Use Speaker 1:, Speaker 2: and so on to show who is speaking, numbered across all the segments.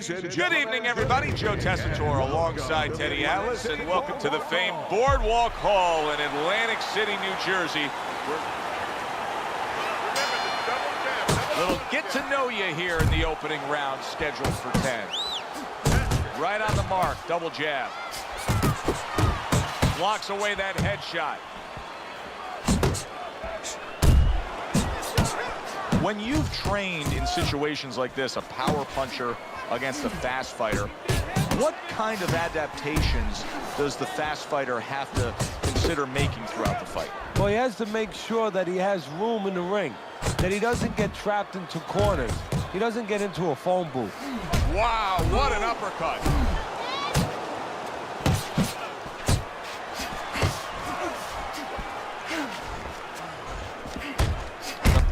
Speaker 1: Ladies and
Speaker 2: Good
Speaker 1: gentlemen,
Speaker 2: evening, everybody. Joe Tessitore alongside Teddy Atlas, and welcome to the famed Boardwalk Hall in Atlantic City, New Jersey. Little get to know you here in the opening round, scheduled for 10. Right on the mark, double jab. Blocks away that headshot. When you've trained in situations like this, a power puncher against a fast fighter, what kind of adaptations does the fast fighter have to consider making throughout the fight?
Speaker 3: Well, he has to make sure that he has room in the ring, that he doesn't get trapped into corners. He doesn't get into a phone booth.
Speaker 2: Wow, what an uppercut.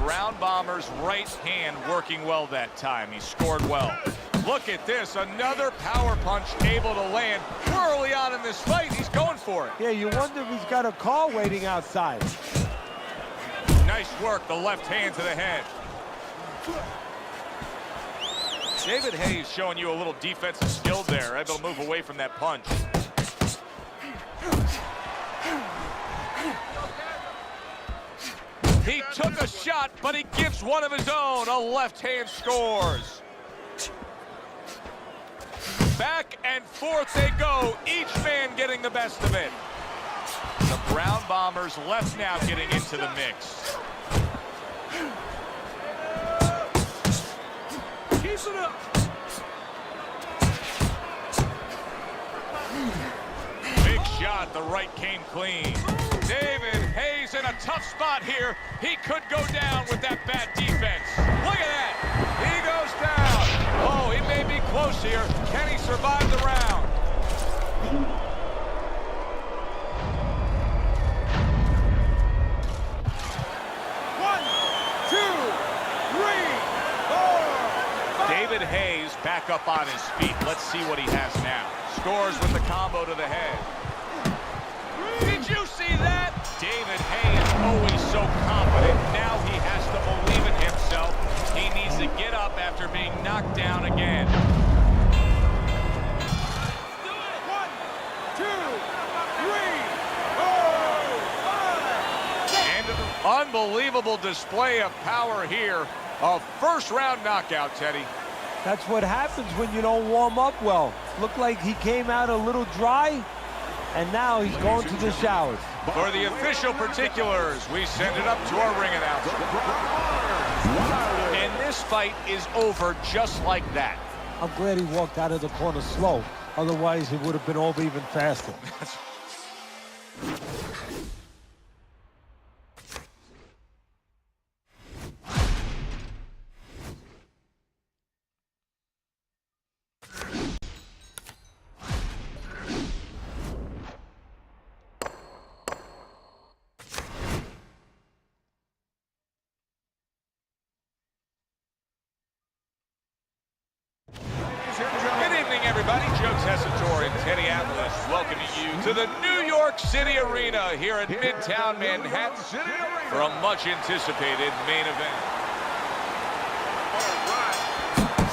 Speaker 2: Brown Bomber's right hand working well that time. He scored well. Look at this, another power punch able to land. Early on in this fight, he's going for it.
Speaker 3: Yeah, you wonder if he's got a car waiting outside.
Speaker 2: Nice work, the left hand to the head. David Hayes showing you a little defensive skill there, able to move away from that punch. He took a shot, but he gives one of his own. A left hand scores. Back and forth they go, each man getting the best of it. The Brown Bombers left now getting into the mix. Keeps it up. Big shot, the right came clean. David Hayes in a tough spot here. He could go down with that bad defense. Look at that. He goes down. Oh, he may be close here. Can he survive the round?
Speaker 3: One, two, three, four, five.
Speaker 2: David Hayes back up on his feet. Let's see what he has now. Scores with the combo to the head. Did you see that? David Hayes always so confident. Now he has to believe in himself. He needs to get up after being knocked down again.
Speaker 3: One, two, three, four, five.
Speaker 2: And an unbelievable display of power here. A first-round knockout, Teddy.
Speaker 3: That's what happens when you don't warm up well. Looked like he came out a little dry, and now he's going to the showers.
Speaker 2: For the official particulars, we send it up to our ring announcer. And this fight is over just like that.
Speaker 3: I'm glad he walked out of the corner slow. Otherwise, it would have been over even faster.
Speaker 2: Good evening, everybody. Joe Tessitore and Teddy Atlas welcoming you to the New York City Arena here in Midtown Manhattan for a much-anticipated main event.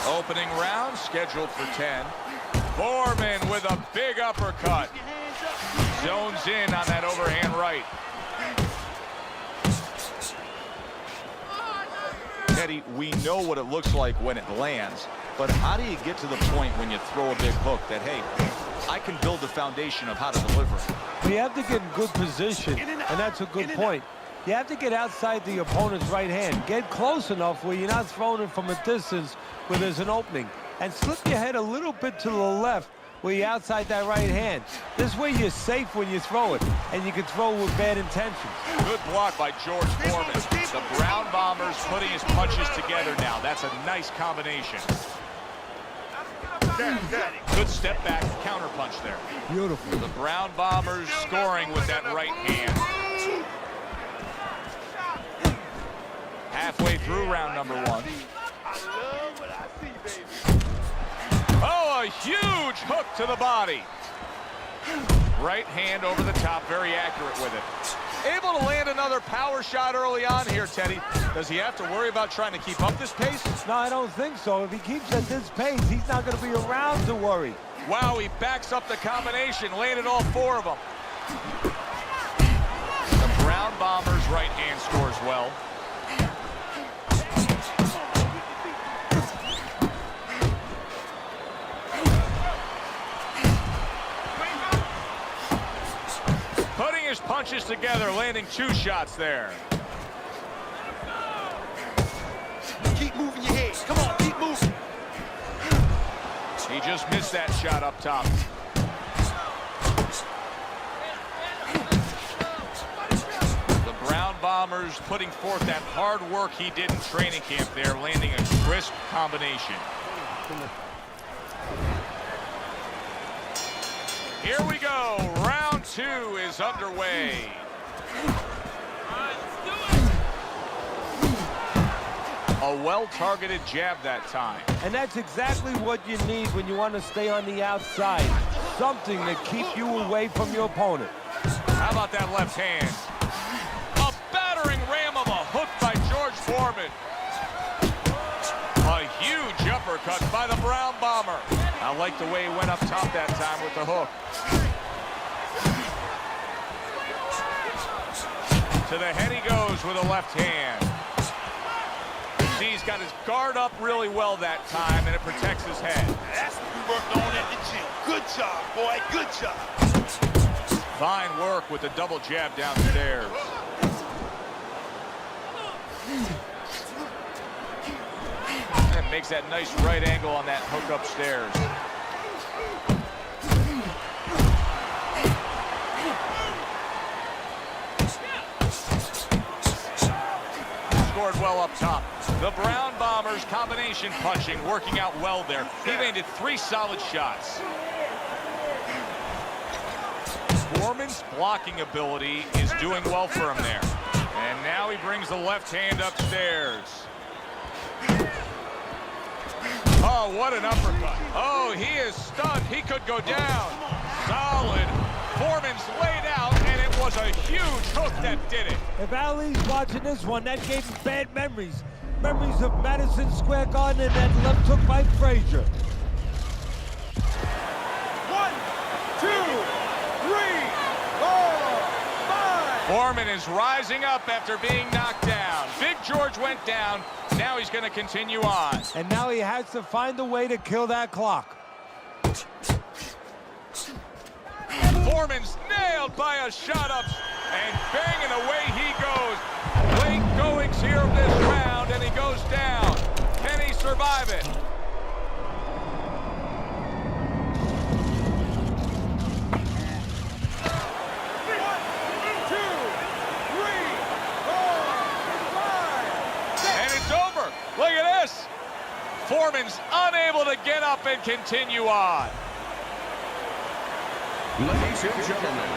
Speaker 2: Opening round scheduled for 10. Foreman with a big uppercut. Zones in on that overhand right. Teddy, we know what it looks like when it lands, but how do you get to the point when you throw a big hook that, hey, I can build the foundation of how to deliver it?
Speaker 3: You have to get in good position, and that's a good point. You have to get outside the opponent's right hand. Get close enough where you're not throwing it from a distance where there's an opening. And slip your head a little bit to the left where you're outside that right hand. This way you're safe when you throw it, and you can throw with bad intentions.
Speaker 2: Good block by George Foreman. The Brown Bombers putting his punches together now. That's a nice combination. Good step back counter punch there.
Speaker 3: Beautiful.
Speaker 2: The Brown Bombers scoring with that right hand. Halfway through round number one. Oh, a huge hook to the body. Right hand over the top, very accurate with it. Able to land another power shot early on here, Teddy. Does he have to worry about trying to keep up this pace?
Speaker 3: No, I don't think so. If he keeps at this pace, he's not going to be around to worry.
Speaker 2: Wow, he backs up the combination, landed all 4 of them. The Brown Bombers' right hand scores well. Putting his punches together, landing 2 shots there.
Speaker 1: Keep moving your head. Come on, keep moving.
Speaker 2: He just missed that shot up top. The Brown Bombers putting forth that hard work he did in training camp there, landing a crisp combination. Here we go. Round 2 is underway. A well-targeted jab that time.
Speaker 3: And that's exactly what you need when you want to stay on the outside. Something to keep you away from your opponent.
Speaker 2: How about that left hand? A battering ram of a hook by George Foreman. A huge uppercut by the Brown Bomber. I like the way he went up top that time with the hook. To the head he goes with a left hand. He's got his guard up really well that time, and it protects his head.
Speaker 1: That's what we worked on at the gym. Good job, boy. Good job.
Speaker 2: Fine work with the double jab downstairs. And makes that nice right angle on that hook upstairs. Scored well up top. The Brown Bombers combination punching working out well there. He landed 3 solid shots. Foreman's blocking ability is doing well for him there. And now he brings the left hand upstairs. Oh, what an uppercut. Oh, he is stunned. He could go down. Solid. Foreman's laid out, and it was a huge hook that did it.
Speaker 3: If Ali's watching this one, that gave him bad memories. Memories of Madison Square Garden and that left hook by Frazier.
Speaker 1: 1, 2, 3, 4, 5.
Speaker 2: Foreman is rising up after being knocked down. Big George went down. Now he's going to continue on.
Speaker 3: And now he has to find a way to kill that clock.
Speaker 2: Foreman's nailed by a shot up, and banging away he goes. Late goings here of this round, and he goes down. Can he survive it? And it's over. Look at this. Foreman's unable to get up and continue on.
Speaker 4: Ladies and gentlemen,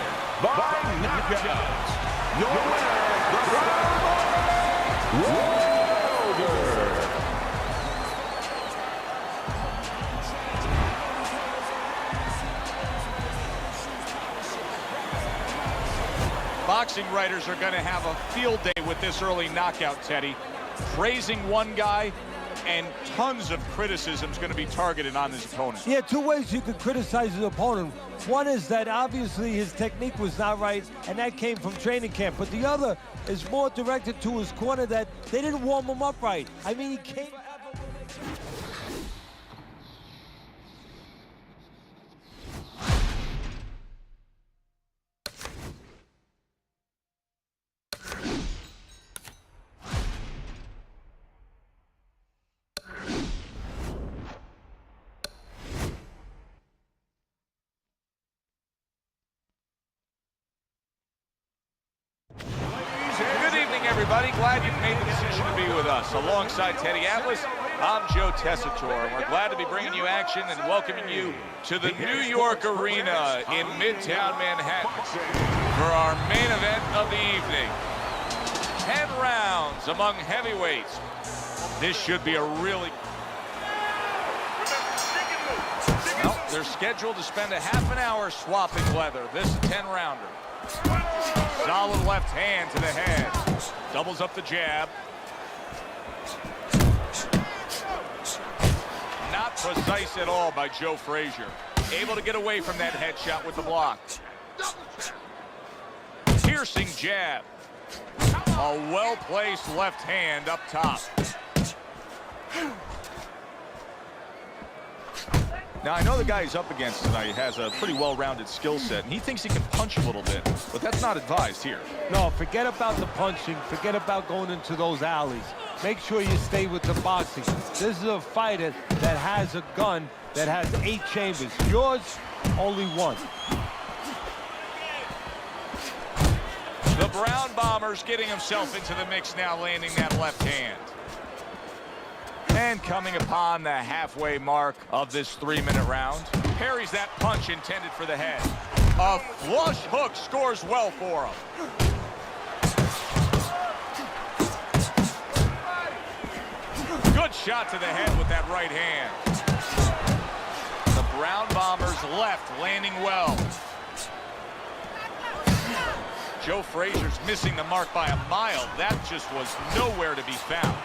Speaker 4: by knockout, your winner, the Brown Wilder.
Speaker 2: Boxing writers are going to have a field day with this early knockout, Teddy. Praising one guy, and tons of criticism is going to be targeted on his opponent.
Speaker 3: Yeah, 2 ways you could criticize his opponent. One is that obviously his technique was not right, and that came from training camp. But the other is more directed to his corner, that they didn't warm him up right. I mean, he came...
Speaker 2: Good evening, everybody. Glad you've made the decision to be with us. Alongside Teddy Atlas, I'm Joe Tessitore, and we're glad to be bringing you action and welcoming you to the New York Arena in Midtown Manhattan for our main event of the evening. 10 rounds among heavyweights. This should be a really... Well, they're scheduled to spend a half an hour swapping leather. This 10-rounder. Solid left hand to the head. Doubles up the jab. Not precise at all by Joe Frazier. Able to get away from that headshot with the block. Piercing jab. A well-placed left hand up top. Now, I know the guy he's up against tonight has a pretty well-rounded skill set, and he thinks he can punch a little bit, but that's not advised here.
Speaker 3: No, forget about the punching. Forget about going into those alleys. Make sure you stay with the boxing. This is a fighter that has a gun that has 8 chambers. Yours, only 1.
Speaker 2: The Brown Bomber's getting himself into the mix now, landing that left hand. And coming upon the halfway mark of this 3-minute round, parries that punch intended for the head. A flush hook scores well for him. Good shot to the head with that right hand. The Brown Bomber's left landing well. Joe Frazier's missing the mark by a mile. That just was nowhere to be found.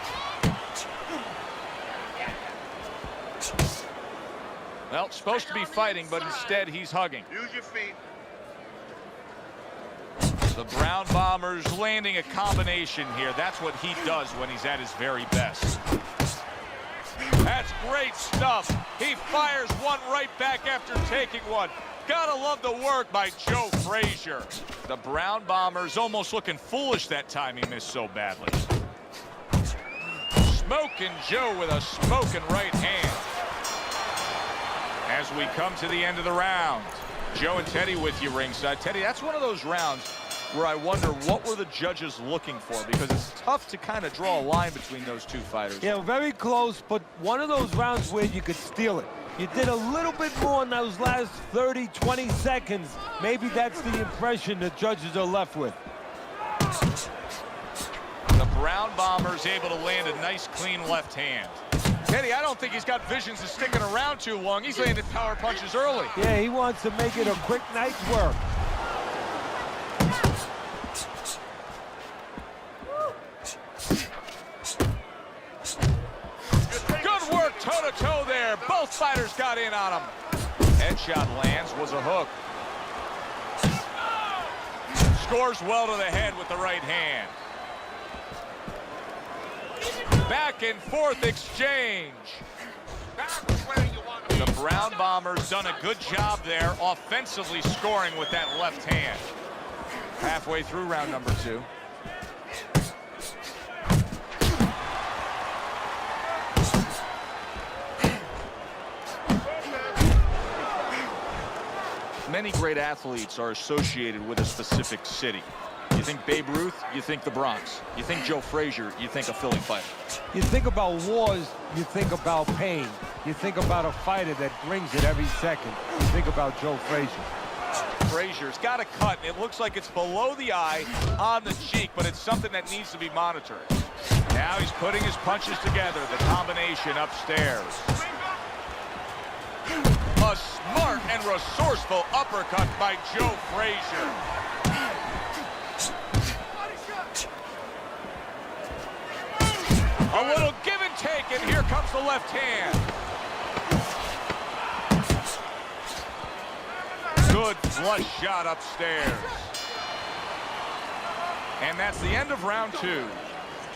Speaker 2: Well, supposed to be fighting, but instead he's hugging.
Speaker 1: Use your feet.
Speaker 2: The Brown Bomber's landing a combination here. That's what he does when he's at his very best. That's great stuff. He fires one right back after taking one. Gotta love the work by Joe Frazier. The Brown Bomber's almost looking foolish that time he missed so badly. Smoking Joe with a smoking right hand. As we come to the end of the round, Joe and Teddy with you ringside. Teddy, that's one of those rounds where I wonder what were the judges looking for, because it's tough to kind of draw a line between those two fighters.
Speaker 3: Yeah, very close, but one of those rounds where you could steal it. You did a little bit more in those last 30, 20 seconds. Maybe that's the impression the judges are left with.
Speaker 2: The Brown Bomber's able to land a nice, clean left hand. Teddy, I don't think he's got visions of sticking around too long. He's landed power punches early.
Speaker 3: Yeah, he wants to make it a quick night's work.
Speaker 2: Good work toe-to-toe there. Both fighters got in on him. Headshot lands, was a hook. Scores well to the head with the right hand. Back and forth exchange. The Brown Bomber's done a good job there offensively scoring with that left hand. Halfway through round number 2. Many great athletes are associated with a specific city. You think Babe Ruth, you think the Bronx. You think Joe Frazier, you think a Philly fighter.
Speaker 3: You think about wars, you think about pain. You think about a fighter that brings it every second. You think about Joe Frazier.
Speaker 2: Frazier's got a cut. It looks like it's below the eye on the cheek, but it's something that needs to be monitored. Now he's putting his punches together, the combination upstairs. A smart and resourceful uppercut by Joe Frazier. A little give and take, and here comes the left hand. Good flush shot upstairs. And that's the end of round 2.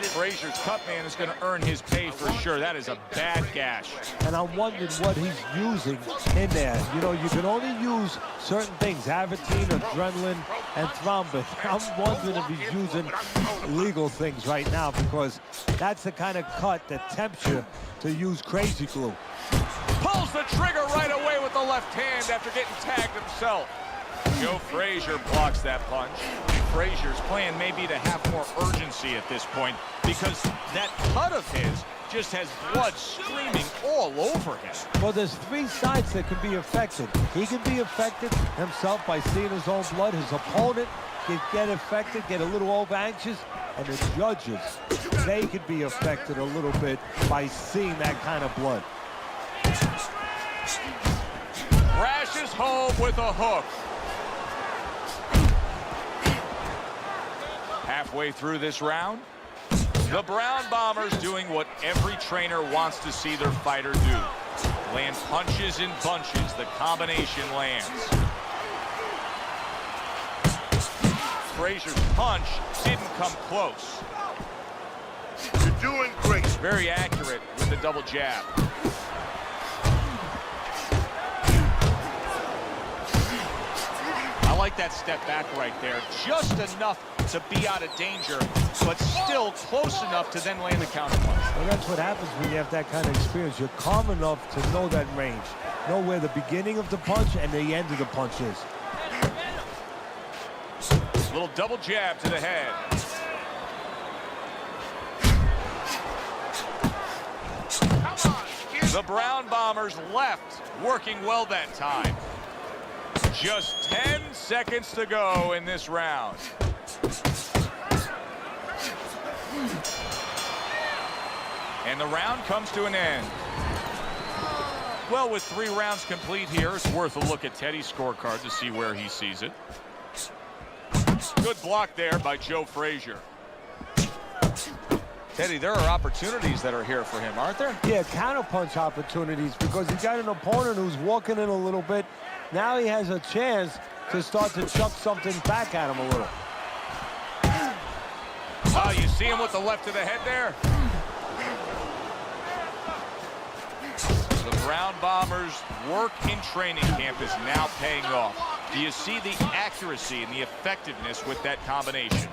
Speaker 2: Frazier's cut man is going to earn his pay for sure. That is a bad gash.
Speaker 3: And I'm wondering what he's using in there. You know, you can only use certain things, Avitine, adrenaline, and thrombin. I'm wondering if he's using illegal things right now, because that's the kind of cut that tempts you to use crazy glue.
Speaker 2: Pulls the trigger right away with the left hand after getting tagged himself. Joe Frazier blocks that punch. Frazier's plan may be to have more urgency at this point, because that cut of his just has blood streaming all over him.
Speaker 3: Well, there's 3 sides that can be affected. He can be affected himself by seeing his own blood. His opponent can get affected, get a little over anxious. And the judges, they could be affected a little bit by seeing that kind of blood.
Speaker 2: Crashes home with a hook. Halfway through this round, the Brown Bombers doing what every trainer wants to see their fighter do. Land punches in bunches. The combination lands. Frazier's punch didn't come close.
Speaker 1: You're doing great.
Speaker 2: Very accurate with the double jab. I like that step back right there. Just enough to be out of danger, but still close enough to then land the counterpunch.
Speaker 3: Well, that's what happens when you have that kind of experience. You're calm enough to know that range. Know where the beginning of the punch and the end of the punch is.
Speaker 2: Little double jab to the head. The Brown Bombers left, working well that time. Just 10 seconds to go in this round. And the round comes to an end. Well, with 3 rounds complete here, it's worth a look at Teddy's scorecard to see where he sees it. Good block there by Joe Frazier. Teddy, there are opportunities that are here for him, aren't there?
Speaker 3: Yeah, counterpunch opportunities, because he's got an opponent who's walking in a little bit. Now he has a chance to start to chuck something back at him a little.
Speaker 2: Oh, you see him with the left to the head there? The Brown Bombers' work in training camp is now paying off. Do you see the accuracy and the effectiveness with that combination?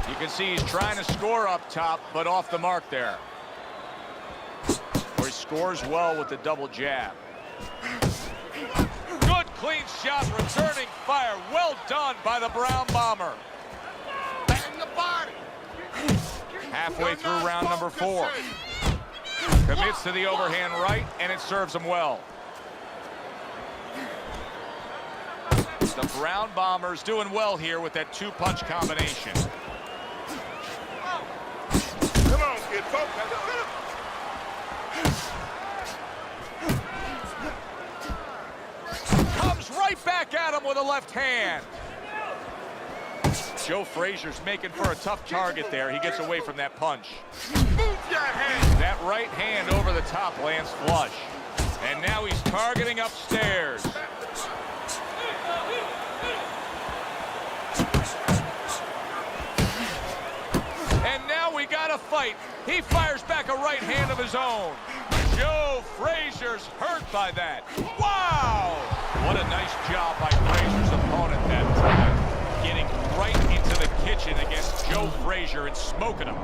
Speaker 2: You can see he's trying to score up top, but off the mark there. Where he scores well with the double jab. Good clean shot, returning fire. Well done by the Brown Bomber.
Speaker 1: Bang the body.
Speaker 2: Halfway through round number 4. Commits to the overhand right, and it serves him well. The Brown Bombers doing well here with that 2-punch combination.
Speaker 1: Come on, kid, focus.
Speaker 2: Comes right back at him with a left hand. Joe Frazier's making for a tough target there. He gets away from that punch.
Speaker 1: Move your hand.
Speaker 2: That right hand over the top lands flush. And now he's targeting upstairs. And now we got a fight. He fires back a right hand of his own. Joe Frazier's hurt by that. Wow! What a nice job by Frazier's opponent that time. Getting right into the kitchen against Joe Frazier and smoking him.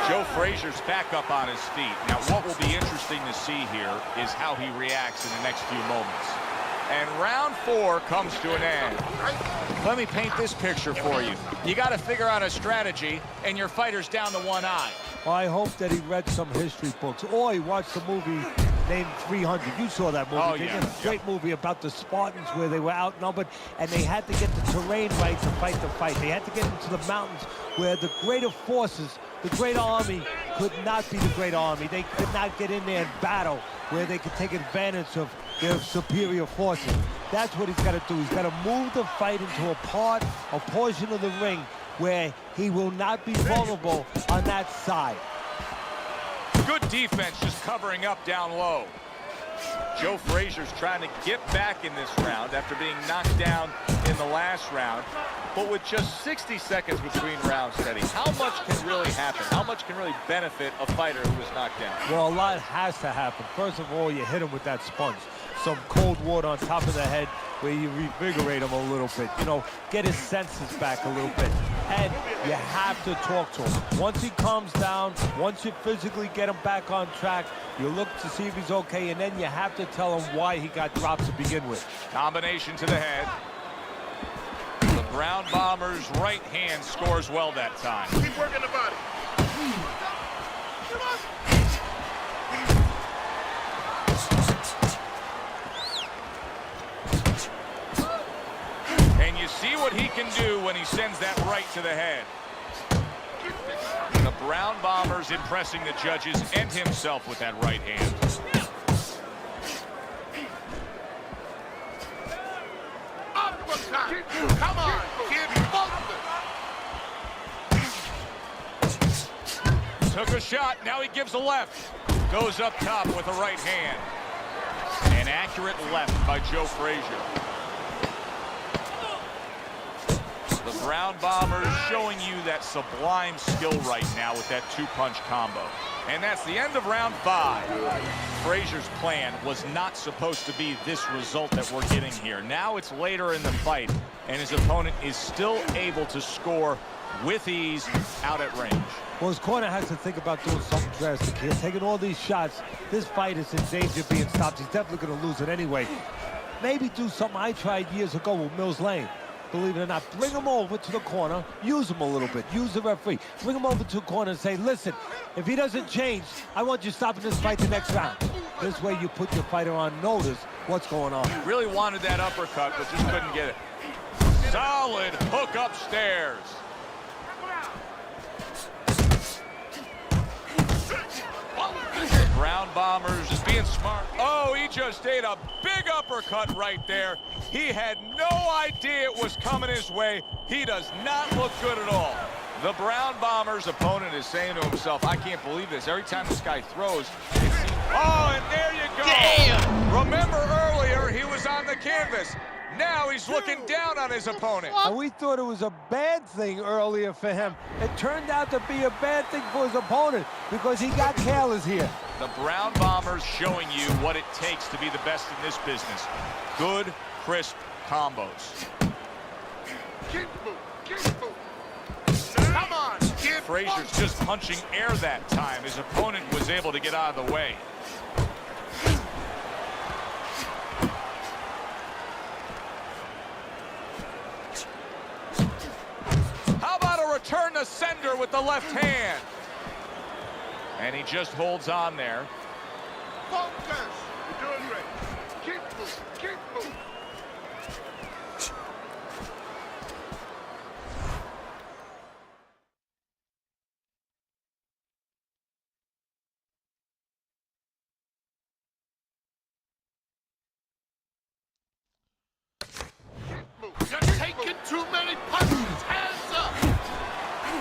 Speaker 2: Joe Frazier's back up on his feet. Now, what will be interesting to see here is how he reacts in the next few moments. And round 4 comes to an end. Let me paint this picture for you. You got to figure out a strategy, and your fighter's down to one eye.
Speaker 3: Well, I hope that he read some history books, or he watched the movie named 300. You saw that movie.
Speaker 2: Oh,
Speaker 3: They
Speaker 2: yeah.
Speaker 3: did a great movie about the Spartans where they were outnumbered, and they had to get the terrain right to fight the fight. They had to get into the mountains where the greater forces, the great army, could not be the great army. They could not get in there and battle where they could take advantage of their superior forces. That's what he's got to do. He's got to move the fight into a portion of the ring where he will not be vulnerable on that side.
Speaker 2: Good defense, just covering up down low. Joe Frazier's trying to get back in this round after being knocked down in the last round. But with just 60 seconds between rounds, Teddy, how much can really happen? How much can really benefit a fighter who was knocked down?
Speaker 3: Well, a lot has to happen. First of all, you hit him with that sponge. Some cold water on top of the head where you revigorate him a little bit. You know, get his senses back a little bit. And you have to talk to him. Once he calms down, once you physically get him back on track, you look to see if he's okay, and then you have to tell him why he got dropped to begin with.
Speaker 2: Combination to the head. The Brown Bombers' right hand scores well that time.
Speaker 1: Keep working the body. Come on. And
Speaker 2: you see what he can do when he sends that right to the head. The Brown Bombers impressing the judges and himself with that right hand.
Speaker 1: Come on, kid,
Speaker 2: Took a shot, now he gives a left. Goes up top with a right hand. An accurate left by Joe Frazier. The Brown Bombers showing you that sublime skill right now with that two-punch combo. And that's the end of round 5. Frazier's plan was not supposed to be this result that we're getting here. Now it's later in the fight, and his opponent is still able to score with ease out at range.
Speaker 3: Well, his corner has to think about doing something drastic here. Taking all these shots, this fight is in danger of being stopped. He's definitely going to lose it anyway. Maybe do something I tried years ago with Mills Lane. Believe it or not, bring him over to the corner, use him a little bit, use the referee. Bring him over to the corner and say, listen, if he doesn't change, I want you stopping this fight the next round. This way you put your fighter on notice what's going on.
Speaker 2: Really wanted that uppercut, but just couldn't get it. Solid hook upstairs. Brown Bombers just being smart. Oh, he just ate a big uppercut right there. He had no idea it was coming his way. He does not look good at all. The Brown Bombers opponent is saying to himself, I can't believe this. Every time this guy throws, it seems... Oh, and there you go. Damn. Remember earlier, he was on the canvas. Now he's looking down on his opponent.
Speaker 3: And we thought it was a bad thing earlier for him. It turned out to be a bad thing for his opponent because he got careless here.
Speaker 2: The Brown Bombers showing you what it takes to be the best in this business. Good, crisp combos.
Speaker 1: Come on, kid.
Speaker 2: Frazier's just punching air that time. His opponent was able to get out of the way. How about a return to sender with the left hand? And he just holds on there.
Speaker 1: Focus. You're doing great. Keep moving. Keep moving. You're taking too many punches. Hands up.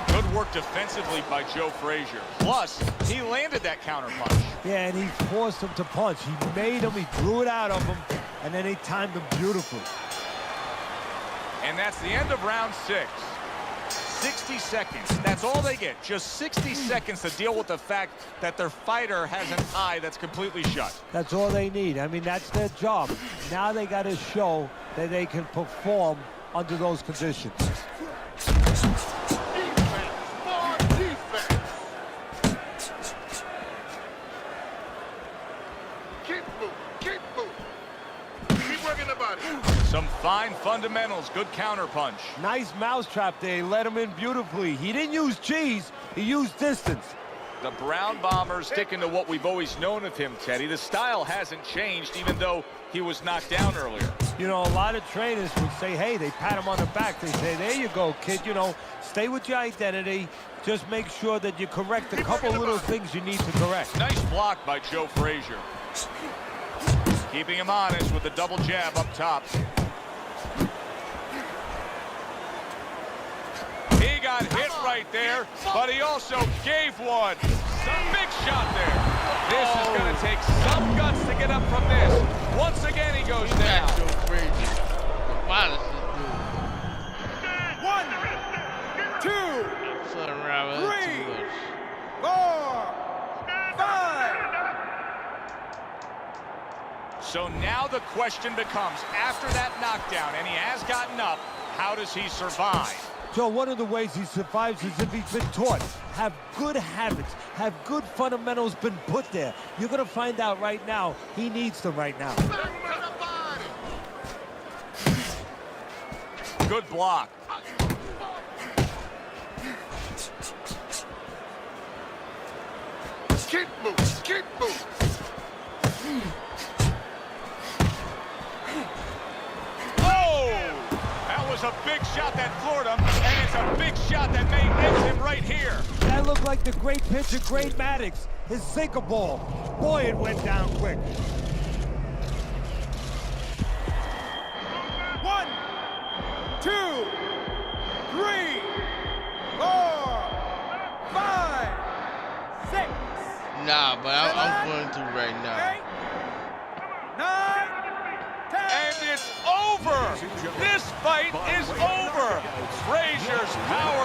Speaker 2: Good work defensively by Joe Frazier. Plus, he landed that counter punch.
Speaker 3: Yeah, and he forced him to punch. He made him, he drew it out of him, and then he timed him beautifully.
Speaker 2: And that's the end of round 6. 60 seconds. That's all they get. Just 60 seconds to deal with the fact that their fighter has an eye that's completely shut.
Speaker 3: That's all they need. I mean, that's their job. Now they got to show that they can perform under those conditions.
Speaker 1: Defense. More defense. Keep moving. Keep moving. Keep working the body.
Speaker 2: Some fine fundamentals. Good counter punch.
Speaker 3: Nice mousetrap there. He let him in beautifully. He didn't use cheese. He used distance.
Speaker 2: The Brown Bombers sticking to what we've always known of him, Teddy. The style hasn't changed, even though he was knocked down earlier.
Speaker 3: You know, a lot of trainers would say, hey, they pat him on the back. They say, there you go, kid. You know, stay with your identity. Just make sure that you correct a couple little things you need to correct.
Speaker 2: Nice block by Joe Frazier. Keeping him honest with the double jab up top. He got hit right there, but he also gave one. Some big shot there. This is going to take some guts to get up from this. Once again, he goes down.
Speaker 5: Wow, this is good.
Speaker 1: 1, 2, 3, 4, 5.
Speaker 2: So now the question becomes, after that knockdown, and he has gotten up, how does he survive?
Speaker 3: Joe, one of the ways he survives is if he's been taught. Have good habits. Have good fundamentals been put there. You're going to find out right now he needs them right now.
Speaker 2: Good block.
Speaker 1: Keep moving. Keep moving.
Speaker 2: Oh! That was was a big shot that floored him, and it's a big shot that may end him right here.
Speaker 3: That looked like the great pitcher, Great Maddox, his sinker ball. Boy, it went down quick.
Speaker 6: 1, 2, 3, 4, 5, 6,
Speaker 5: Nah, but I'm going to right now.
Speaker 6: 8, 9, 10.
Speaker 2: And it's over. This fight is over. Frazier's power